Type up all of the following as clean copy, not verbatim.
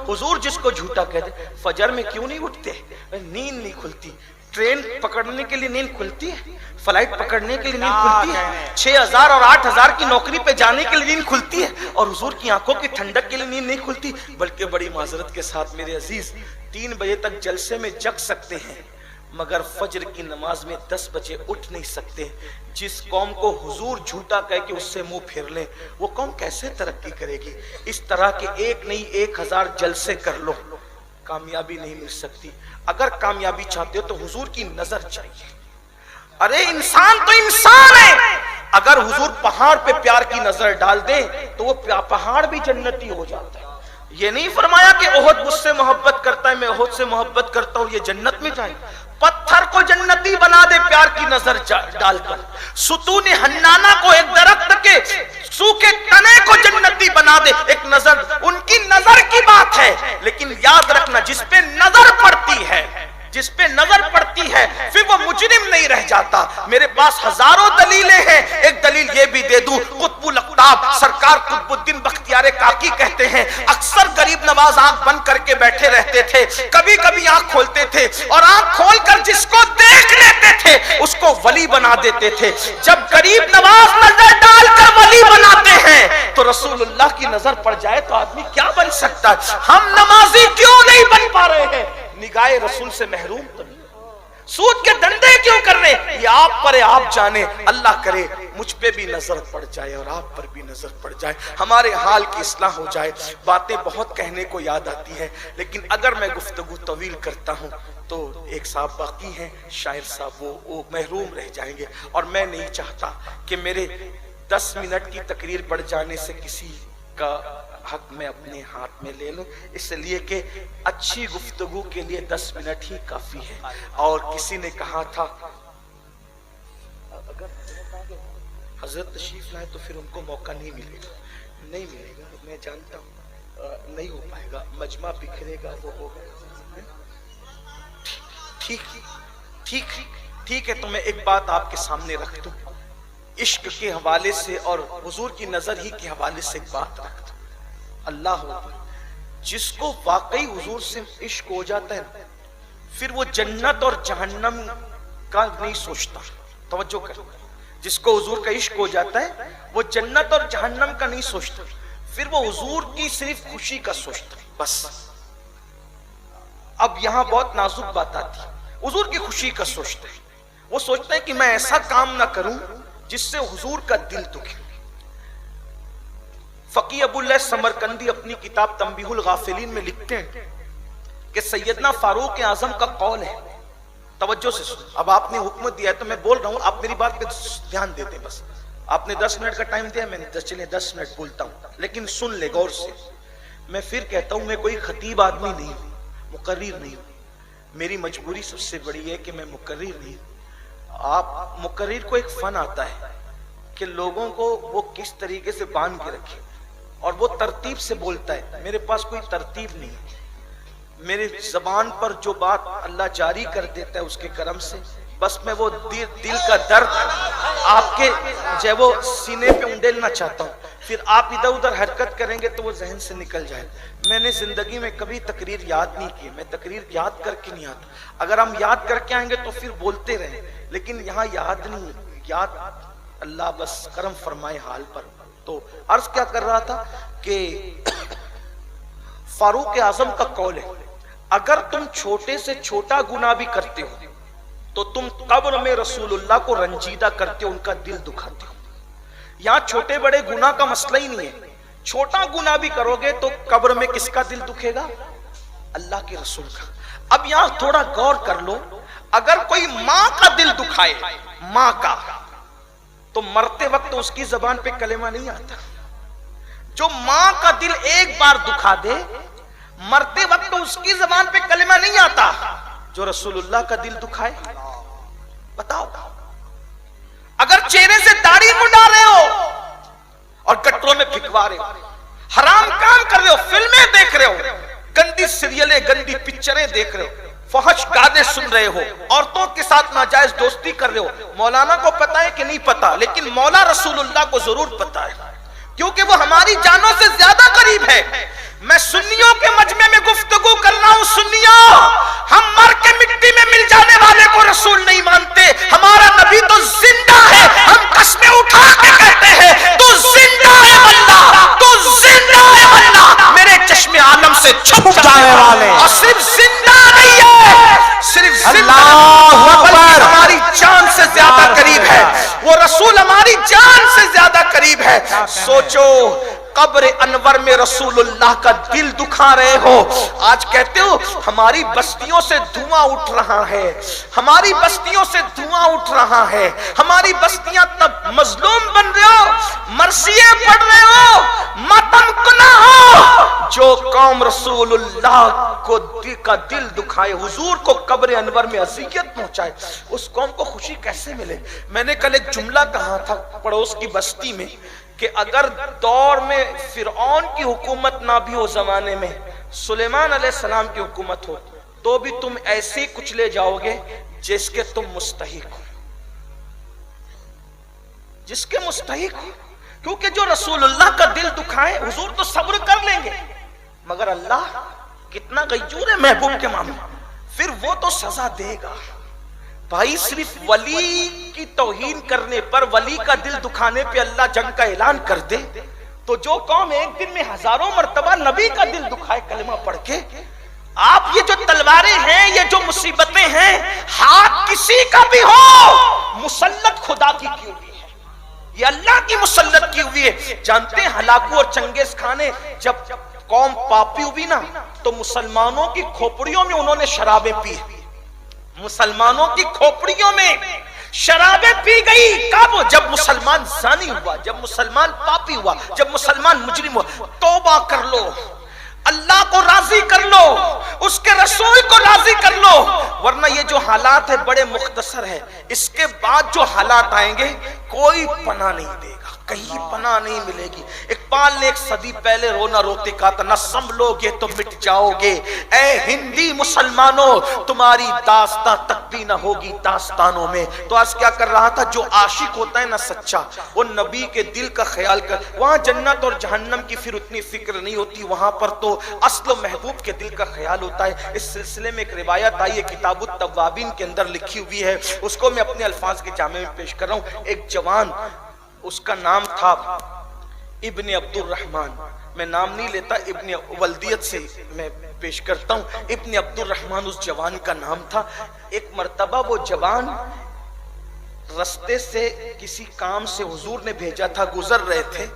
हुजूर जिसको झूठा कहते, फजर में क्यों नहीं उठते? नींद नहीं खुलती। ट्रेन पकड़ने के लिए नींद खुलती है, फ्लाइट पकड़ने के लिए नींद खुलती है, 6000 और 8000 की नौकरी पे जाने के लिए नींद खुलती है, और हुजूर की आंखों की ठंडक के लिए नींद नहीं खुलती। बल्कि बड़ी माजरत के साथ मेरे अजीज, 3 बजे तक जलसे में जग सकते हैं, मगर फजर की नमाज में 10 बजे उठ नहीं सकते। जिस कौम को हुजूर झूठा कह के उससे मुंह फेर ले, वो कौम कैसे तरक्की करेगी? इस तरह के एक नहीं 1000 जलसे कर लो, कामयाबी नहीं मिल सकती। अगर कामयाबी चाहते हो तो हुजूर की नजर चाहिए। अरे इंसान तो इंसान है, अगर हुजूर पहाड़ पे प्यार की नजर डाल दे तो वो पहाड़ भी जन्नती हो जाता है। ये नहीं फरमाया कि ओहद मुझसे मोहब्बत करता है, मैं ओहद से मोहब्बत करता हूं, ये जन्नत में जाए। पत्थर को जन्नती बना दे प्यार की नजर डालकर। सुतून हन्नाना को, एक दरख्त के सूखे तने को जन्नती बना दे एक नजर। उनकी नजर की बात है, लेकिन याद रखना जिस पे नजर पड़ती है, जिस पे नजर पड़ती है, फिर वो मुजरिम नहीं रह जाता। मेरे पास हजारों दलीलें हैं, एक दलील ये भी दे दूं। कुतुबुल अक़ताब सरकार कुतुबुद्दीन बख्तियार काकी कहते हैं, अक्सर गरीब नवाज आंख बंद करके बैठे रहते थे, कभी कभी आंख खोलते थे, और आंख खोलकर जिसको देख लेते थे उसको वली बना देते थे। जब गरीब नवाज नजर डालकर वली बनाते हैं तो रसूलुल्लाह की नजर पड़ जाए तो आदमी क्या बन सकता है? हम नमाजी क्यों नहीं बन पा रहे हैं? निगाहे रसूल से महरूम तो नहीं, सूद के धंधे क्यों कर रहे? ये आप पर, आप जाने। अल्लाह करे मुझ पे भी नजर पड़ जाए और आप पर भी नजर पड़ जाए, हमारे हाल की इस्लाह हो जाए। बातें बहुत कहने को याद आती है, लेकिन अगर मैं गुफ्तगू तवील करता हूं तो एक साहब बाकी हैं, शायर साहब, वो महरूम रह जाएंगे। और मैं नहीं चाहता कि मेरे 10 मिनट की तकरीर बढ़ जाने से किसी का हक मैं अपने हाथ में ले लूं, इसलिए कि अच्छी गुफ्तगू के लिए 10 मिनट ही काफी है। और किसी ने कहा था अगर हजरत तशरीफ लाए तो फिर उनको मौका नहीं मिलेगा। नहीं मिलेगा, मैं जानता हूं, नहीं हो पाएगा, मजमा बिखरेगा, वो होगा। ठीक ठीक ठीक है, तो मैं एक बात आपके सामने रख दूं, इश्क के हवाले से और हुजूर की नजर ही के हवाले से एक बात रख दूं। अल्लाह जिसको वाकई हुजूर से इश्क हो जाता है, फिर वो जन्नत और जहन्नम का नहीं सोचता। तवज्जो कर, जिसको हुजूर का इश्क हो जाता है वो जन्नत और जहन्नम का नहीं सोचता, फिर वो हुजूर की सिर्फ खुशी का सोचता है बस। अब यहां बहुत नाजुक बात आती है, हुजूर की खुशी का सोचता है। वो सोचता है कि मैं ऐसा काम ना करूं जिससे हुजूर का दिल दुखे। फकी अबुल्लाह समरकंदी अपनी किताब तंबीहुल गाफिलीन में लिखते हैं कि सैयदना फारूक आजम का कौल है, तवज्जो से सुन। अब आपने हुक्म दिया है तो मैं बोल रहा हूं, आप मेरी बात पे ध्यान देते। बस आपने 10 मिनट का टाइम दिया, मैंने 10 मिनट बोलता हूं, लेकिन सुन ले गौर से। मैं फिर कहता हूं, मैं कोई खतीब आदमी नहीं हूं, मुकर्रिर नहीं हूं। मेरी मजबूरी सबसे बड़ी है कि मैं मुकर्रिर नहीं हूं। आप मुकर्रिर को एक फन आता है कि लोगों को वो किस तरीके से बांध के रखे, और वो तरतीब से बोलता है। मेरे पास कोई तरतीब नहीं है, मेरे जबान पर जो बात अल्लाह जारी कर देता है उसके करम से, बस मैं वो दिल का दर्द आपके जो वो सीने पे उंडेलना चाहता हूँ। फिर आप इधर उधर हरकत करेंगे तो वो जहन से निकल जाए। मैंने जिंदगी में कभी तकरीर याद नहीं की, मैं तकरीर याद करके नहीं आता। अगर हम याद करके आएंगे तो फिर बोलते रहे, लेकिन यहाँ याद नहीं, याद अल्लाह बस करम फरमाए हाल पर। तो अर्ज क्या कर रहा था कि फारूक आजम का कौल है, अगर तुम छोटे से छोटा गुनाह भी करते हो तो तुम कब्र में रसूलुल्लाह को रंजीदा करते हो, उनका दिल दुखाते हो। यहां छोटे बड़े गुनाह का मसला ही नहीं है, छोटा गुनाह भी करोगे तो कब्र में किसका दिल दुखेगा? अल्लाह के रसूल का। अब यहां थोड़ा गौर कर लो, अगर कोई मां का दिल दुखाए, मां का, तो मरते वक्त तो उसकी जबान पे कलेमा नहीं आता। जो मां का दिल एक बार दुखा दे, मरते वक्त तो उसकी जबान पे कलेमा नहीं आता। जो रसूलुल्लाह का दिल दुखाए, बताओ, अगर चेहरे से दाढ़ी मुंडा रहे हो और गटरों में फिकवा रहे हो, हराम काम कर रहे हो, फिल्में देख रहे हो, गंदी सीरियलें, गंदी पिक्चरें देख रहे हो, फहश गाने सुन रहे हो, औरतों के साथ नाजायज दोस्ती कर रहे हो, मौलाना को पता है कि नहीं पता, लेकिन मौला रसूलुल्लाह को जरूर पता है, क्योंकि वो हमारी जानों से ज्यादा करीब है। मैं सुन्नियों के मजमे में से छुप जाने वाले, और सिर्फ जिंदा नहीं है, सिर्फ जिंदा बल्कि हमारी जान से ज्यादा करीब है वो रसूल, हमारी जान से ज्यादा करीब है। सोचो कब्र अनवर में रसूलुल्लाह का दिल दुखा रहे हो, आज कहते हो हमारी बस्तियों से धुआं उठ रहा है, हमारी बस्तियों से धुआं उठ रहा है, हमारी बस्तियां तब मजलूम बन रहे हो, मरसिए पढ़ रहे हो, मातम कुना हो। जो कौम रसूलुल्लाह को का दिल दुखाए, हुजूर को कब्र अनवर में अज़ियत पहुंचाए, उस कौम को खुशी कैसे मिले। मैंने कल एक जुमला कहा था पड़ोस की बस्ती में कि अगर दौर में फिरौन की हुकूमत ना भी हो, जमाने में सुलेमान अलैहिस्सलाम की हुकूमत हो, तो भी तुम ऐसे कुचले जाओगे जिसके तुम मुस्तहिक हो, जिसके मुस्तहिक हो। क्योंकि जो रसूलुल्लाह का दिल दुखाए, हुजूर तो सब्र कर लेंगे, मगर अल्लाह कितना गय्यूर है महबूब के मामले, फिर वो तो सजा देगा। भाई सिर्फ वली की तौहीन करने पर, वली का दिल दुखाने पे अल्लाह जंग का ऐलान कर दे, तो जो कौम एक दिन में हजारों मर्तबा नबी का दिल दुखाए कलमा पढ़ के, आप ये जो तलवारें हैं, ये जो मुसीबतें हैं, हाथ किसी का भी हो, मुसल्लत खुदा की की हुई है, ये अल्लाह की मुसल्लत की हुई है। जानते हैं हलाकू और चंगेज खान ने जब कौम पापी हुई ना, तो मुसलमानों की खोपड़ियों में उन्होंने शराबें पी, मुसलमानों की खोपड़ियों में शराबें पी गई। कब? जब मुसलमान जानी हुआ, जब मुसलमान पापी हुआ, जब मुसलमान मुजरिम हुआ। तौबा कर लो, अल्लाह को राजी कर लो, उसके रसूल को राजी कर लो, वरना ये जो हालात है बड़े मुख्तसर है, इसके बाद जो हालात आएंगे कोई पनाह नहीं देगा, कहीं पनाह नहीं मिलेगी। इकबाल ने एक सदी पहले रोना रोते कहा था, न संभलोगे तो मिट जाओगे, ए हिंदी मुसलमानों तुम्हारी दास्तां तक भी न होगी दास्तानों में। तो आज क्या कर रहा था, जो आशिक होता है ना सच्चा, वो नबी के दिल का ख्याल कर, वहां जन्नत और जहन्नम की फिर उतनी फिक्र नहीं होती, वहां पर तो असल महबूब के दिल का ख्याल होता है। इस सिलसिले में एक रिवायत आई है किताबुत तव्वाबीन के अंदर लिखी हुई है, उसको मैं अपने अल्फाज के जामे में पेश कर रहा हूं। एक जवान, उसका नाम था इब्ने अब्दुल रहमान, मैं नाम नहीं लेता, इब्ने वल्दियत से मैं पेश करता हूं। इब्ने अब्दुल रहमान उस जवान का नाम था। एक मर्तबा वो जवान रस्ते से किसी काम से हुजूर ने भेजा था, गुजर रहे थे,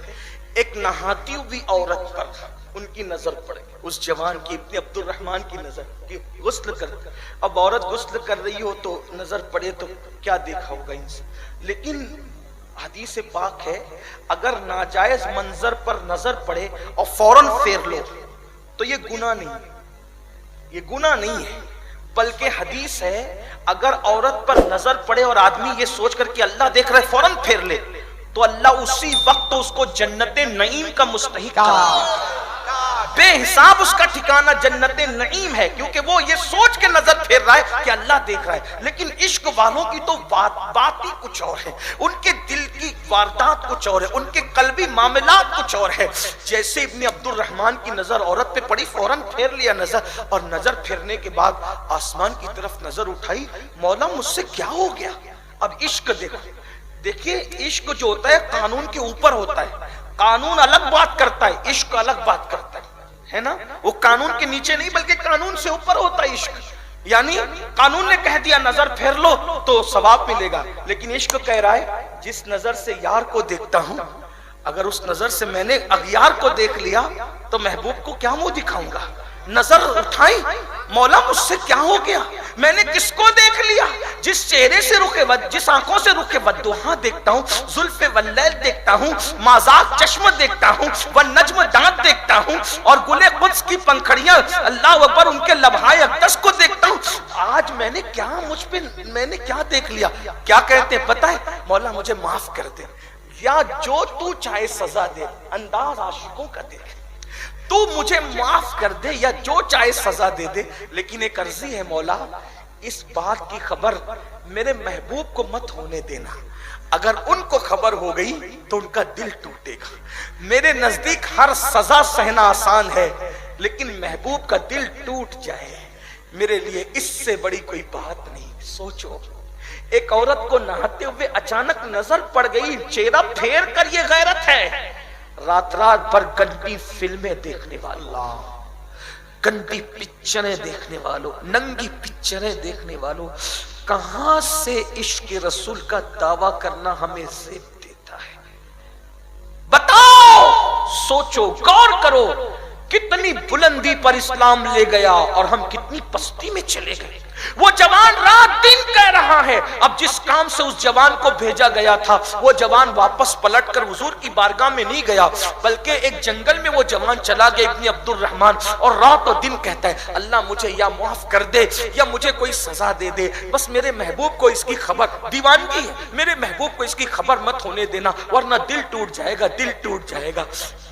एक नहाती हुई औरत पर उनकी नजर पड़े, उस जवान की, इब्ने अब्दुल रहमान की नजर की, गुस्ल कर, अब औरत गुस्ल कर रही हो तो नजर पड़े तो क्या देखा होगा इनसे। लेकिन हदीस पाक है, अगर नाजायज मंजर पर नजर पड़े और फौरन फेर लो तो ये गुनाह नहीं, ये गुनाह नहीं है, बल्कि हदीस है अगर औरत पर नजर पड़े और आदमी ये सोच कर कि अल्लाह देख रहा है फौरन फेर ले, तो अल्लाह उसी वक्त उसको जन्नते नईम का मुस्तहिक कराएगा। बेहिसाब उसका ठिकाना जन्नते नईम है, क्योंकि वो ये सोच के नजर फेर रहा है कि अल्लाह देख रहा है। लेकिन इश्क वालों की तो बात ही कुछ और है, उनके दिल की वारदात कुछ और है, उनके कल्बी मामलात कुछ और है। जैसे इब्ने अब्दुल रहमान की नजर औरत पे पड़ी, फौरन फेर लिया नजर, और नजर फेरने के बाद आसमान की तरफ नजर उठाई, मौला मुझसे क्या हो गया। अब इश्क देखो, देखिए इश्क जो होता है कानून के ऊपर होता है, कानून अलग बात करता है, इश्क अलग बात करता है ना, वो कानून के नीचे नहीं बल्कि कानून से ऊपर होता है इश्क। यानी कानून ने कह दिया नजर फेर लो तो सवाब मिलेगा, लेकिन इश्क कह रहा है जिस नजर से यार को देखता हूं, अगर उस नजर से मैंने अगयार को देख लिया तो महबूब को क्या मुंह दिखाऊंगा। नजर उठाई, मौला मुझसे क्या हो गया, मैंने किसको देख लिया, जिस चेहरे से रुखे जिस आंखों से रुखे वद्दुहा देखता हूँ, जुल्फे वल्लैल देखता हूँ, माज़ाक चश्म देखता हूँ, वन नज्म दांत देखता हूँ, और गुले कुद्स की पंखड़ियां अल्लाह अकबर उनके लम्हाए अक़दस को देखता हूँ। आज मैंने क्या मुझ पे मैंने क्या देख लिया। क्या कहते हैं पता है, मौला मुझे माफ कर दे, या जो तू चाहे सजा दे, अंदाज आशिकों का देख, तू मुझे माफ कर दे या जो चाहे सजा दे दे, लेकिन एक अर्जी है मौला, इस बात की खबर मेरे महबूब को मत होने देना, अगर उनको खबर हो गई तो उनका दिल टूटेगा। मेरे नजदीक हर सजा सहना आसान है, लेकिन महबूब का दिल टूट जाए मेरे लिए इससे बड़ी कोई बात नहीं। सोचो, एक औरत को नहाते हुए अचानक नजर पड़ गई, चेहरा फेर कर, ये गैरत है। रात रात भर गंदी फिल्में देखने वाला, گندی پکچریں دیکھنے والوں، ننگی پکچریں دیکھنے والوں، کہاں سے عشق رسول کا دعویٰ کرنا ہمیں زیب دیتا ہے؟ بتاؤ، سوچو، غور کرو، کتنی بلندی پر اسلام لے گیا اور ہم کتنی پستی میں چلے گئے۔ وہ جوان رات دن کہہ رہا ہے، اب جس کام سے اس جوان کو بھیجا گیا تھا وہ جوان واپس پلٹ کر حضور کی بارگاہ میں نہیں گیا، بلکہ ایک جنگل میں وہ جوان چلا گیا ابن عبد الرحمن، اور رات و دن کہتا ہے اللہ مجھے یا معاف کر دے یا مجھے کوئی سزا دے دے، بس میرے محبوب کو اس کی خبر، دیوانگی ہے، میرے محبوب کو اس کی خبر مت ہونے دینا ورنہ دل ٹوٹ جائے گا، دل ٹوٹ جائے گا۔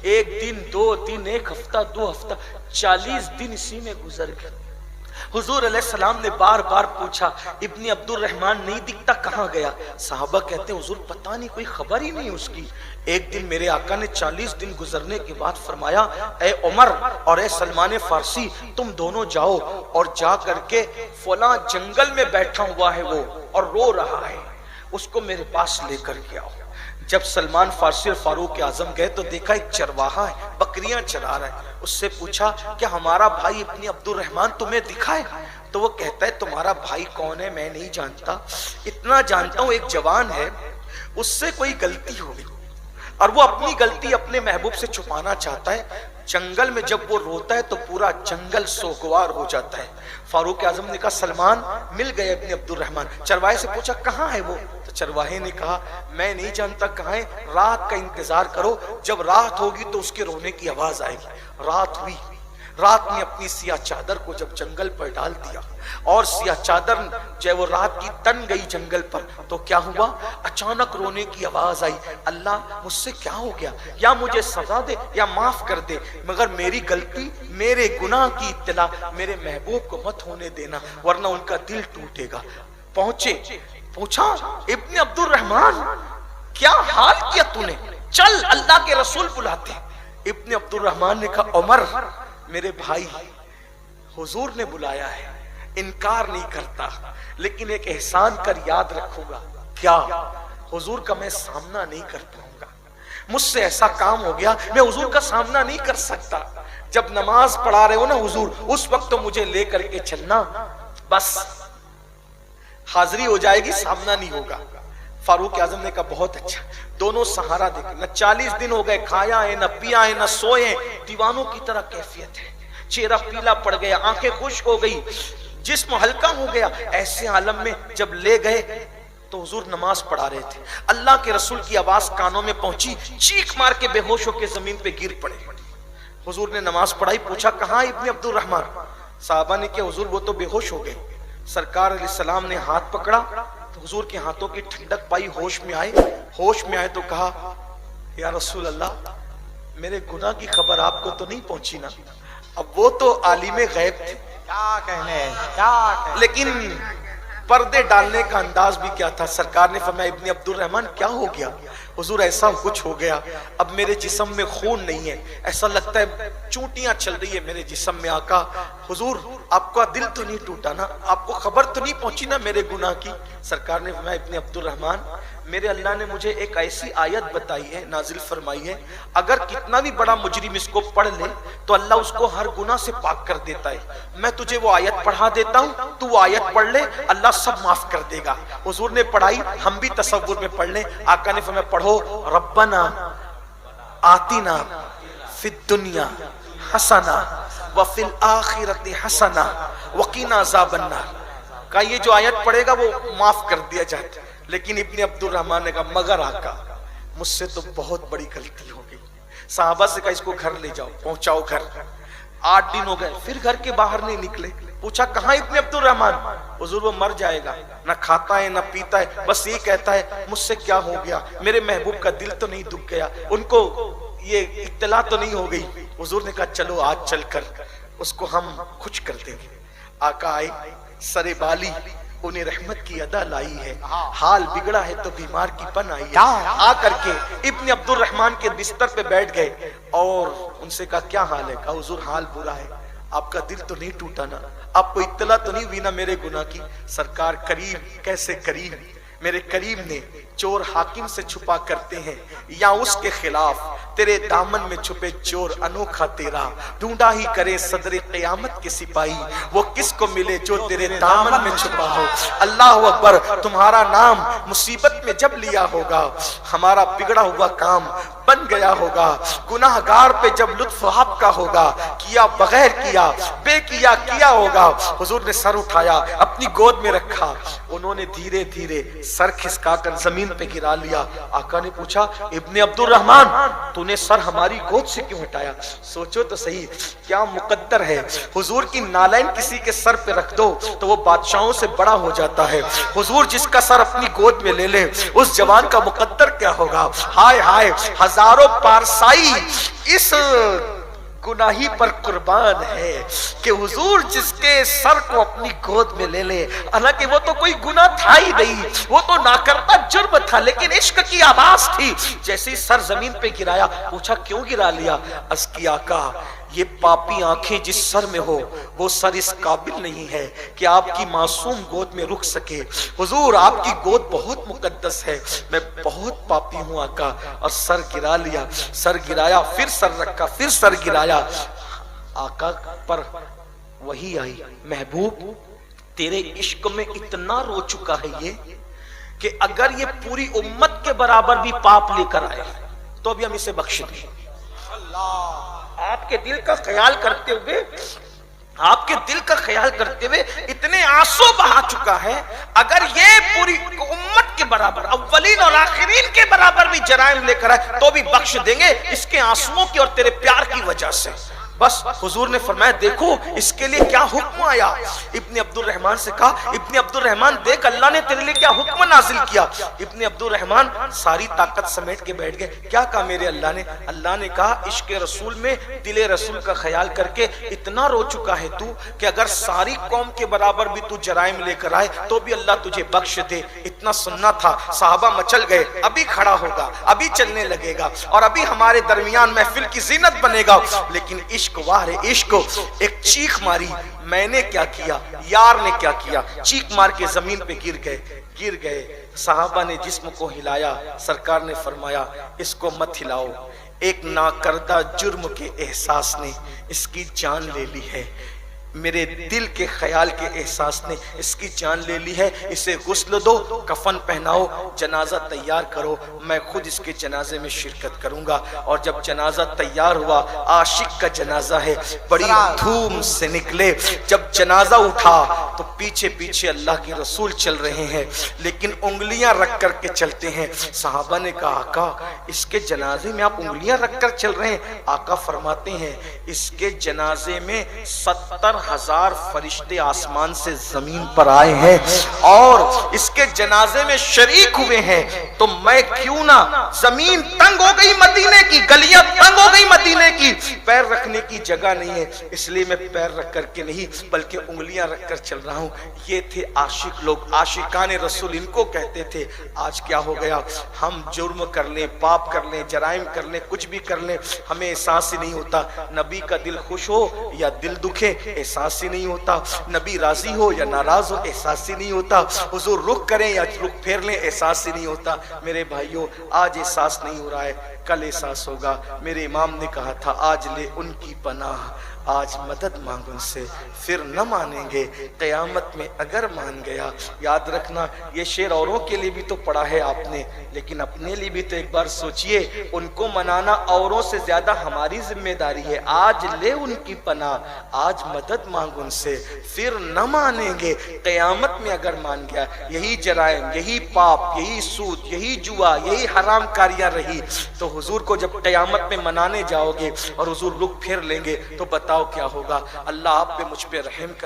ایک دن، دو دن، ایک ہفتہ، دو ہفتہ، 40 دن اسی میں گزر گئے۔ حضور علیہ السلام نے بار بار پوچھا ابن عبد الرحمن نہیں دکھتا، کہاں گیا؟ صحابہ کہتے ہیں حضور پتہ نہیں، کوئی خبر ہی نہیں اس کی۔ ایک دن میرے آقا نے 40 دن گزرنے کے بعد فرمایا اے عمر اور اے سلمان فارسی، تم دونوں جاؤ اور جا کر کے فلاں جنگل میں بیٹھا ہوا ہے وہ اور رو رہا ہے، اس کو میرے پاس لے کر کے آؤ۔ جب سلمان فارسی اور فاروق اعظم گئے تو دیکھا ایک چرواہا ہے، بکریاں چرا رہا ہے۔ اس سے پوچھا کہ ہمارا بھائی ابن عبد الرحمن تمہیں دکھا ہے؟ تو وہ کہتا ہے تمہارا بھائی کون ہے میں نہیں جانتا، اتنا جانتا ہوں ایک جوان ہے، اس سے کوئی غلطی ہو گئی اور وہ اپنی غلطی اپنے محبوب سے چھپانا چاہتا ہے، جنگل میں جب وہ روتا ہے تو پورا جنگل سوگوار ہو جاتا ہے۔ فاروق اعظم نے کہا سلمان مل گئے ابن عبد الرحمن۔ چرواہے سے پوچھا کہاں ہے وہ؟ تو چرواہے نے کہا میں نہیں جانتا کہاں ہے، رات کا انتظار کرو، جب رات ہوگی تو اس کے رونے کی آواز آئے گی۔ رات ہوئی، رات نے اپنی سیاہ چادر کو جب جنگل پر ڈال دیا اور سیاہ چادر جب وہ رات کی تن گئی جنگل پر تو کیا ہوا؟ اچانک رونے کی آواز آئی، اللہ مجھ سے کیا ہو گیا؟ یا مجھے سزا دے یا معاف کر دے، مگر میری غلطی، میرے گناہ کی اطلاع میرے محبوب کو مت ہونے دینا ورنہ ان کا دل ٹوٹے گا۔ پہنچے، پوچھا ابن عبد الرحمن کیا حال کیا تو نے؟ چل اللہ کے رسول بلاتے۔ ابن عبد الرحمن نے کہا عمر میرے بھائی حضور نے بلایا ہے، انکار نہیں کرتا، لیکن ایک احسان کر یاد رکھوں گا۔ کیا؟ حضور کا میں سامنا نہیں کر پاؤں گا، مجھ سے ایسا کام ہو گیا میں حضور کا سامنا نہیں کر سکتا، جب نماز پڑھا رہے ہو نا حضور اس وقت تو مجھے لے کر کے چلنا، بس حاضری ہو جائے گی، سامنا نہیں ہوگا۔ فاروق اعظم نے کہا بہت اچھا۔ دونوں سہارا دے نہ 40 دن ہو گئے، کھایا ہے نہ پیا ہے نہ سوئے، دیوانوں کی طرح کیفیت ہے، چہرہ پیلا پڑ گیا، آنکھیں خشک ہو گئی، جسم ہلکا ہو گیا۔ ایسے عالم میں جب لے گئے تو حضور نماز پڑھا رہے تھے، اللہ کے رسول کی آواز کانوں میں پہنچی، چیخ مار کے بے ہوش ہو کے زمین پہ گر پڑے۔ حضور نے نماز پڑھائی، پوچھا کہاں ابن عبد الرحمن؟ صحابہ نے کہا حضور وہ تو بے ہوش ہو گئے۔ سرکار علیہ السلام نے ہاتھ پکڑا تو حضور کے ہاتھوں کی ٹھنڈک پائی، ہوش میں آئے۔ ہوش میں آئے تو کہا یا رسول اللہ میرے گناہ کی خبر آپ کو تو نہیں پہنچی نا؟ اب وہ تو عالم غیب تھے، کیا کہنے، کیا کہنے، لیکن پردے ڈالنے کا انداز بھی کیا تھا۔ سرکار نے فرمایا ابن عبد الرحمن کیا ہو گیا؟ حضور ایسا کچھ ہو گیا، اب میرے جسم میں خون نہیں ہے، ایسا لگتا ہے چونٹیاں چل رہی ہے میرے جسم میں۔ آقا حضور آپ کا دل تو نہیں ٹوٹا نا؟ آپ کو خبر تو نہیں پہنچی نا میرے گناہ کی؟ سرکار نے فرمایا ابن عبد الرحمن میرے اللہ نے مجھے ایک ایسی آیت بتائی ہے، نازل فرمائی ہے، اگر کتنا بھی بڑا مجرم اس کو پڑھ لے تو اللہ اس کو ہر گناہ سے پاک کر دیتا ہے۔ میں تجھے وہ آیت پڑھا دیتا ہوں، تو وہ آیت پڑھ لے، اللہ سب معاف کر دے گا۔ حضور نے پڑھائی، ہم بھی تصور میں پڑھ لیں۔ آقا نے فرمایا پڑھو ربنا آتنا فی الدنیا حسنہ وفی الآخرۃ حسنہ وقنا عذاب النار۔ کہا یہ جو آیت پڑھے گا وہ معاف کر دیا جاتا ہے۔ لیکن ابن عبد الرحمن نے کہا مگر آقا مجھ سے تو بہت بڑی غلطی ہو گئی۔ صحابہ سے کہا اس کو گھر لے جاؤ، پہنچاؤ گھر۔ 8 دن ہو گئے، پھر گھر کے باہر نہیں نکلے۔ پوچھا کہاں ابن عبد الرحمن؟ حضور وہ مر جائے گا، نہ کھاتا ہے نہ پیتا ہے، بس یہ کہتا ہے مجھ سے کیا ہو گیا، میرے محبوب کا دل تو نہیں دکھ گیا، ان کو یہ اطلاع تو نہیں ہو گئی۔ حضور نے کہا چلو آج چل کر اس کو ہم کچھ کر دیں گے۔ آقا آئے، سر بالی انہیں رحمت کی ادا لائی ہے، حال بگڑا ہے تو بیمار کی پن آئی ہے۔ آ کر کے ابن عبد الرحمن کے بستر پہ بیٹھ گئے اور ان سے کہا کیا حال ہے؟ کہا حضور حال برا ہے، آپ کا دل تو نہیں ٹوٹا نا؟ آپ کو اطلاع تو نہیں ہوئی نا میرے گناہ کی؟ سرکار کریم، کیسے کریم، میرے کریم نے چور حاکم سے چھپا کرتے ہیں یا اس کے خلاف، تیرے دامن میں چھپے چور انوکھا تیرا، ڈھونڈا ہی کرے صدر قیامت کے سپاہی، وہ کس کو ملے جو تیرے دامن میں چھپا ہو۔ اللہ اکبر، تمہارا نام مصیبت میں جب لیا ہوگا، ہمارا بگڑا ہوا کام بن گیا ہوگا، گناہ گار پہ جب لطف آپ کا ہوگا، کیا بغیر کیا، بے کیا کیا ہوگا۔ حضور نے سر اٹھایا، اپنی گود میں رکھا، انہوں نے دھیرے دھیرے سر کھسکا کر زمین پہ گرا لیا۔ آقا نے پوچھا، ابن عبد الرحمن، تو نے سر ہماری گود سے کیوں ہٹایا؟ سوچو تو صحیح، کیا مقدر ہے، حضور کی نالین کسی کے سر پہ رکھ دو تو وہ بادشاہوں سے بڑا ہو جاتا ہے، حضور جس کا سر اپنی گود میں لے لے اس جوان کا مقدر کیا ہوگا۔ ہائے ہائے، ہزاروں پارسائی اس گناہی پر قربان ہے کہ حضور جس کے سر کو اپنی گود میں لے لے، حالانکہ وہ تو کوئی گناہ تھا ہی نہیں، وہ تو ناکرتا جرم تھا، لیکن عشق کی آواز تھی۔ جیسے ہی سر زمین پہ گرایا، پوچھا کیوں گرا لیا؟ عرض کی آقا، یہ پاپی آنکھیں جس سر میں ہو وہ سر اس قابل نہیں ہے کہ آپ کی معصوم گود میں رک سکے۔ حضور آپ کی گود بہت مقدس ہے، میں بہت پاپی ہوں آقا، اور سر گرا لیا۔ سر گرایا، پھر سر رکھا، پھر سر گرایا۔ آقا پر وہی آئی، محبوب تیرے عشق میں اتنا رو چکا ہے یہ کہ اگر یہ پوری امت کے برابر بھی پاپ لے کر آئے تو بھی ہم اسے بخش دیں۔ آپ کے دل کا خیال کرتے ہوئے، آپ کے دل کا خیال کرتے ہوئے اتنے آنسو بہا چکا ہے، اگر یہ پوری امت کے برابر، اولین اور آخرین کے برابر بھی جرائم لے کر آئے تو بھی بخش دیں گے، اس کے آنسوؤں کی اور تیرے پیار کی وجہ سے۔ بس حضور نے فرمایا، دیکھو اس کے لیے کیا حکم آیا۔ ابن عبد الرحمن سے کہا، ابن عبد الرحمن دیکھ اللہ نے تیرے لیے کیا حکم نازل کیا۔ ابن عبد الرحمن ساری طاقت سمیٹ کے بیٹھ گئے۔ کیا کہا میرے اللہ نے؟ اللہ نے کہا، عشق رسول میں دل رسول کا خیال کر کے اتنا رو چکا ہے تو کہ اگر ساری قوم کے برابر بھی تو جرائم لے کر آئے تو بھی اللہ تجھے بخش دے۔ اتنا سننا تھا، صحابہ مچل گئے، ابھی کھڑا ہوگا، ابھی چلنے لگے گا، اور ابھی ہمارے درمیان محفل کی زینت بنے گا، لیکن عشق واہ عشق، ایک چیخ ماری، میں نے کیا کیا، یار نے کیا کیا، چیخ مار کے زمین پہ گر گئے۔ صحابہ نے جسم کو ہلایا، سرکار نے فرمایا اس کو مت ہلاؤ، ایک ناکردہ جرم کے احساس نے اس کی جان لے لی ہے، میرے دل کے خیال کے احساس نے اس کی جان لے لی ہے، اسے غسل دو، کفن پہناؤ، جنازہ تیار کرو، میں خود اس کے جنازے میں شرکت کروں گا۔ اور جب جنازہ تیار ہوا، عاشق کا جنازہ ہے، بڑی دھوم سے نکلے۔ جب جنازہ اٹھا تو پیچھے پیچھے اللہ کے رسول چل رہے ہیں، لیکن انگلیاں رکھ کر کے چلتے ہیں۔ صحابہ نے کہا، آقا اس کے جنازے میں آپ انگلیاں رکھ کر چل رہے ہیں؟ آقا فرماتے ہیں، اس کے جنازے میں 70,000 فرشتے آسمان سے زمین پر آئے ہیں اور اس کے جنازے میں شریک ہوئے ہیں، تو میں کیوں نہ، زمین تنگ ہو گئی مدینے کی، گلیاں تنگ ہو گئی مدینے کی، پیر رکھنے کی جگہ نہیں ہے، اس لیے میں پیر رکھ کر کے نہیں بلکہ انگلیاں رکھ کر چل رہا ہوں۔ یہ تھے عاشق لوگ، عاشقان رسول ان کو کہتے تھے۔ آج کیا ہو گیا، ہم جرم کر لیں، پاپ کر لیں، جرائم کر لیں، کچھ بھی کر لیں، ہمیں احساس ہی نہیں ہوتا، نبی کا دل خوش ہو یا دل دکھے احساس ہی نہیں ہوتا، نبی راضی ہو یا ناراض ہو احساس ہی نہیں ہوتا، حضور رخ کریں یا رخ پھیر لیں احساس ہی نہیں ہوتا۔ میرے بھائیوں، آج احساس نہیں ہو رہا ہے، کل احساس ہوگا۔ میرے امام نے کہا تھا، آج لے ان کی پناہ، آج مدد مانگ ان سے، پھر نہ مانیں گے قیامت میں اگر مان گیا۔ یاد رکھنا، یہ شعر اوروں کے لیے بھی تو پڑھا ہے آپ نے، لیکن اپنے لیے بھی تو ایک بار سوچئے، ان کو منانا اوروں سے زیادہ ہماری ذمہ داری ہے۔ آج لے ان کی پناہ، آج مدد مانگ ان سے، پھر نہ مانیں گے قیامت میں اگر مان گیا۔ یہی جرائم، یہی پاپ، یہی سود، یہی جوا، یہی حرام کاریاں رہی تو حضور کو جب قیامت میں منانے جاؤ گے اور حضور رخ پھیر لیں گے تو بتاؤ کیا ہوگا۔ اللہ آپ پہ مجھ پہ رحم کر